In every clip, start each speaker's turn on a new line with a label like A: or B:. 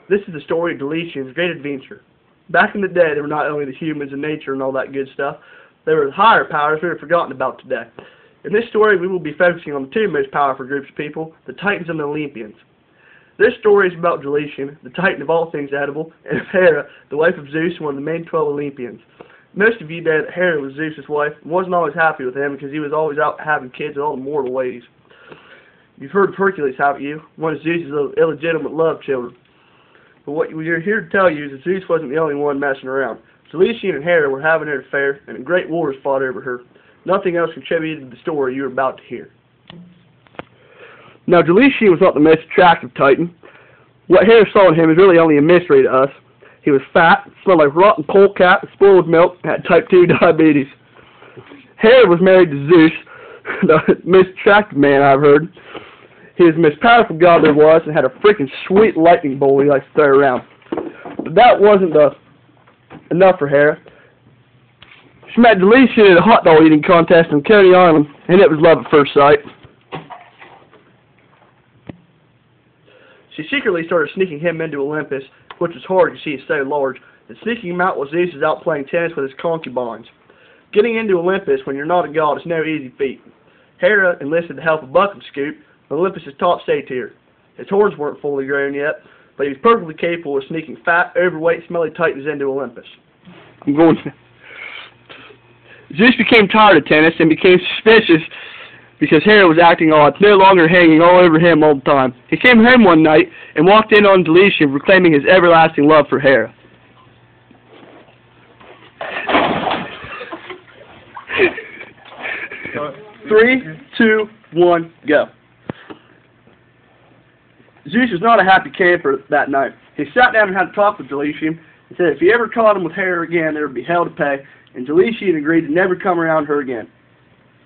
A: This is the story of Deletian's great adventure. Back in the day, there were not only the humans and nature and all that good stuff, there were higher powers we have forgotten about today. In this story, we will be focusing on the two most powerful groups of people, the Titans and the Olympians. This story is about Deletian, the Titan of all things edible, and Hera, the wife of Zeus, one of the main 12 Olympians. Most of you know that Hera was Zeus' wife and wasn't always happy with him because he was always out having kids with all the mortal ladies. You've heard of Hercules, haven't you? One of Zeus' illegitimate love children. But what we're here to tell you is that Zeus wasn't the only one messing around. Deletian and Hera were having an affair, and a great war was fought over her. Nothing else contributed to the story you are about to hear. Now, Deletian was not the most attractive Titan. What Hera saw in him is really only a mystery to us. He was fat, smelled like rotten polecat, spoiled milk, and had type 2 diabetes. Hera was married to Zeus, the most attractive man I've heard. He was the most powerful god there was and had a freaking sweet lightning bolt he likes to throw around. But that wasn't enough for Hera. She met Deletian at a hot dog eating contest in Coney Island, and it was love at first sight. She secretly started sneaking him into Olympus, which was hard because he is so large, and sneaking him out while Zeus is out playing tennis with his concubines. Getting into Olympus when you're not a god is no easy feat. Hera enlisted the help of Buck and Scoop, Olympus' top satyr. His horns weren't fully grown yet, but he was perfectly capable of sneaking fat, overweight, smelly Titans into Olympus. Zeus became tired of tennis and became suspicious because Hera was acting odd, no longer hanging all over him all the time. He came home one night and walked in on Deletian, proclaiming his everlasting love for Hera. Three, two, one, go. Zeus was not a happy camper that night. He sat down and had a talk with Deletian and said if he ever caught him with Hera again, there would be hell to pay, and Deletian agreed to never come around her again.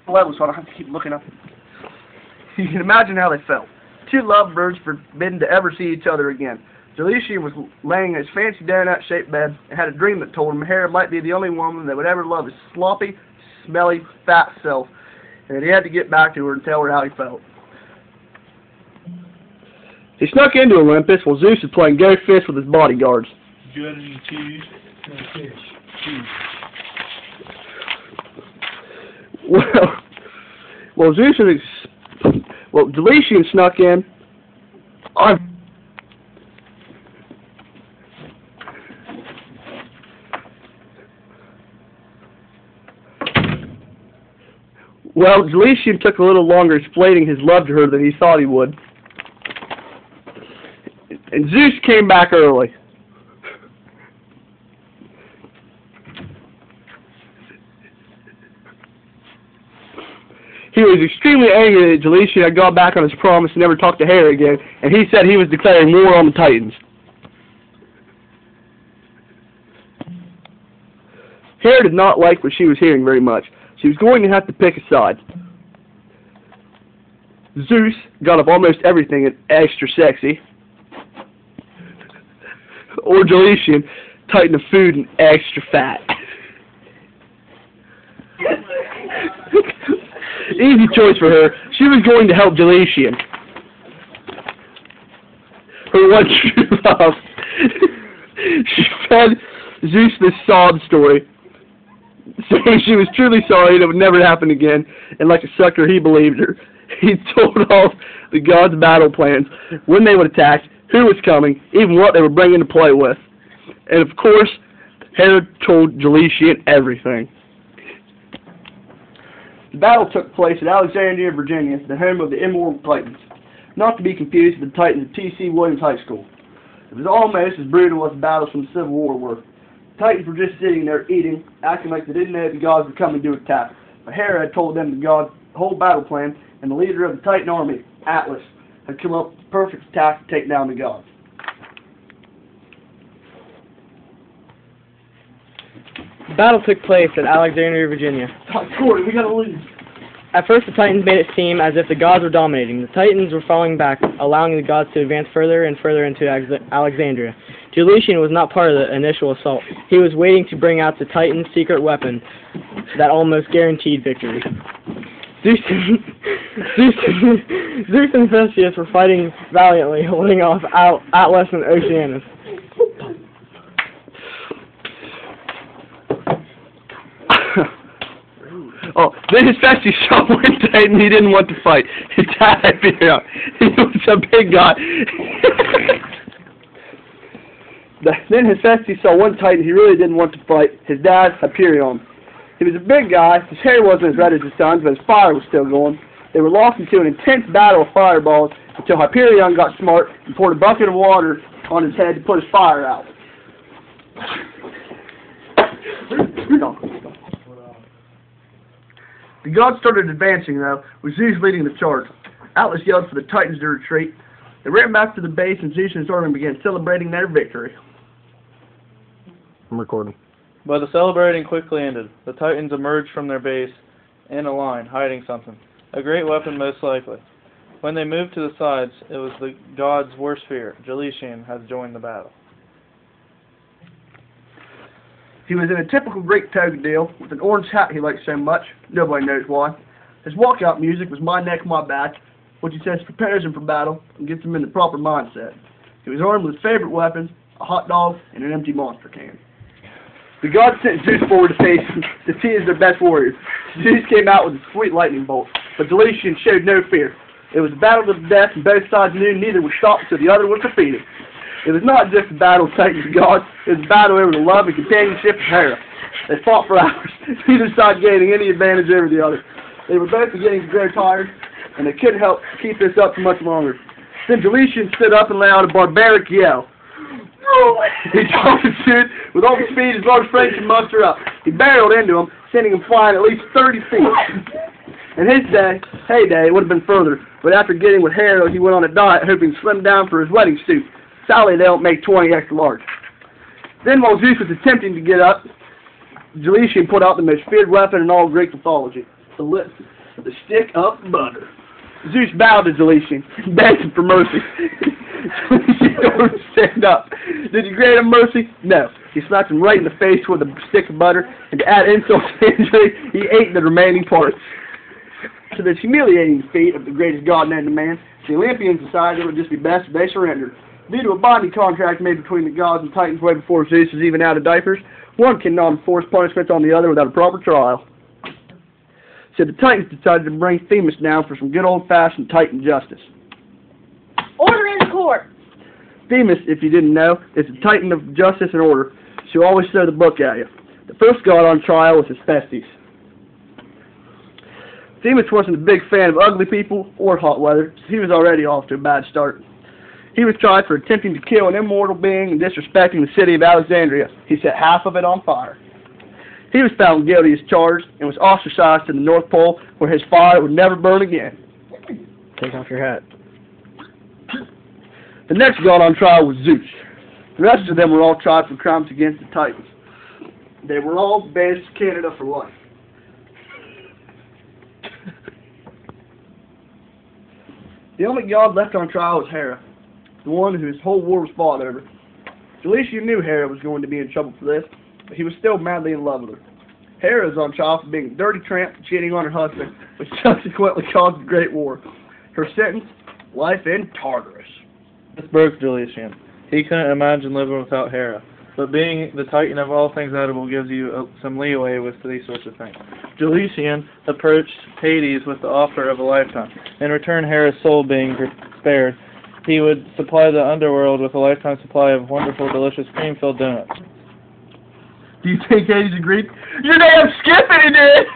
A: Levels, so I don't have to keep looking up. You can imagine how they felt. Two lovebirds forbidden to ever see each other again. Deletian was laying in his fancy donut-shaped bed and had a dream that told him Hera might be the only woman that would ever love his sloppy, smelly, fat self, and that he had to get back to her and tell her how he felt. He snuck into Olympus while Zeus was playing Go Fish with his bodyguards. Well, Deletian snuck in. Well, Deletian took a little longer explaining his love to her than he thought he would. And Zeus came back early. He was extremely angry that Deletian had gone back on his promise and never talked to Hera again, and he said he was declaring war on the Titans. Hera did not like what she was hearing very much. She was going to have to pick a side. Zeus got up almost everything and extra sexy. Or Deletian, Titan of food and extra fat. Easy choice for her. She was going to help Deletian. Her one true love. She fed Zeus this sob story, saying she was truly sorry and it would never happen again, and like a sucker, he believed her. He told all the gods' battle plans, when they would attack, who was coming, even what they were bringing to play with. And of course, Hera told Deletian everything. The battle took place at Alexandria, Virginia, the home of the immortal Titans, not to be confused with the Titans of T.C. Williams High School. It was almost as brutal as the battles from the Civil War were. The Titans were just sitting there eating, acting like they didn't know the gods were coming to attack. But Hera had told them the whole battle plan, and the leader of the Titan army, Atlas, had come up with the perfect attack to take down the gods.
B: The battle took place at Alexandria, Virginia.
A: Corey, we gotta leave.
B: At first, the Titans made it seem as if the gods were dominating. The Titans were falling back, allowing the gods to advance further and further into Alexandria. Deletian was not part of the initial assault. He was waiting to bring out the Titan's secret weapon that almost guaranteed victory. Zeus and Theseus were fighting valiantly, holding off Atlas and Oceanus.
A: Oh, then Hephaestus saw one Titan he didn't want to fight. His dad had beat him up. He was a big guy. Then Hephaestus saw one Titan he really didn't want to fight. His dad, Hyperion. He was a big guy. His hair wasn't as red as his son's, but his fire was still going. They were lost into an intense battle of fireballs until Hyperion got smart and poured a bucket of water on his head to put his fire out. The gods started advancing, though, with Zeus leading the charge. Atlas yelled for the Titans to retreat. They ran back to the base, and Zeus and his army began celebrating their victory.
B: I'm recording.
C: But the celebrating quickly ended. The Titans emerged from their base in a line, hiding something. A great weapon, most likely. When they moved to the sides, it was the god's worst fear. Gelasian has joined the battle.
A: He was in a typical Greek toga deal, with an orange hat he liked so much, nobody knows why. His walkout music was My Neck, My Back, which he says prepares him for battle and gets him in the proper mindset. He was armed with his favorite weapons, a hot dog, and an empty monster can. The gods sent Zeus forward to face him, to tease their best warriors. Zeus came out with a sweet lightning bolt, but Gelasian showed no fear. It was a battle to the death, and both sides knew neither would stop until the other was defeated. It was not just a battle of Titans and gods, it was a battle over the love and companionship of Hera. They fought for hours, neither side gaining any advantage over the other. They were both beginning to grow tired, and they couldn't help keep this up for much longer. Then Gelasian stood up and let out a barbaric yell. He charged Zeus with all the speed his large frame could muster up. He barreled into him, sending him flying at least 30 feet. In his heyday, it would have been further, but after getting with Hera, he went on a diet, hoping to slim down for his wedding suit. Sadly, they don't make 20 extra large. Then, while Zeus was attempting to get up, Gelasian put out the most feared weapon in all Greek mythology, the stick of butter. Zeus bowed to Gelasian, begged him for mercy. Gelasian told him to stand up. Did he grant him mercy? No. He slapped him right in the face with a stick of butter, and to add insult to injury, he ate the remaining parts. To this humiliating defeat of the greatest god known to man, the Olympians decided it would just be best if they surrendered. Due to a binding contract made between the gods and Titans way before Zeus was even out of diapers, one cannot enforce punishment on the other without a proper trial. So the Titans decided to bring Themis down for some good old-fashioned Titan justice.
D: Order in the court!
A: Themis, if you didn't know, is the Titan of justice and order. She'll always throw the book at you. The first god on trial was Hephaestus. Themis wasn't a big fan of ugly people or hot weather, so he was already off to a bad start. He was tried for attempting to kill an immortal being and disrespecting the city of Alexandria. He set half of it on fire. He was found guilty as charged and was ostracized to the North Pole, where his fire would never burn again.
B: Take off your hat.
A: The next god on trial was Zeus. The rest of them were all tried for crimes against the Titans. They were all banished to Canada for life. The only god left on trial was Hera, the one whose whole war was fought over. Gelasian knew Hera was going to be in trouble for this, but he was still madly in love with her. Hera is on trial for being a dirty tramp and cheating on her husband, which subsequently caused the Great War. Her sentence, life in Tartarus.
C: This broke Gelasian. He couldn't imagine living without Hera. But being the Titan of all things edible gives you some leeway with these sorts of things. Gelasian approached Hades with the offer of a lifetime. In return, Hera's soul being spared, he would supply the underworld with a lifetime supply of wonderful, delicious, cream-filled donuts.
A: Do you think Hades agreed? You're damn skipping, he did!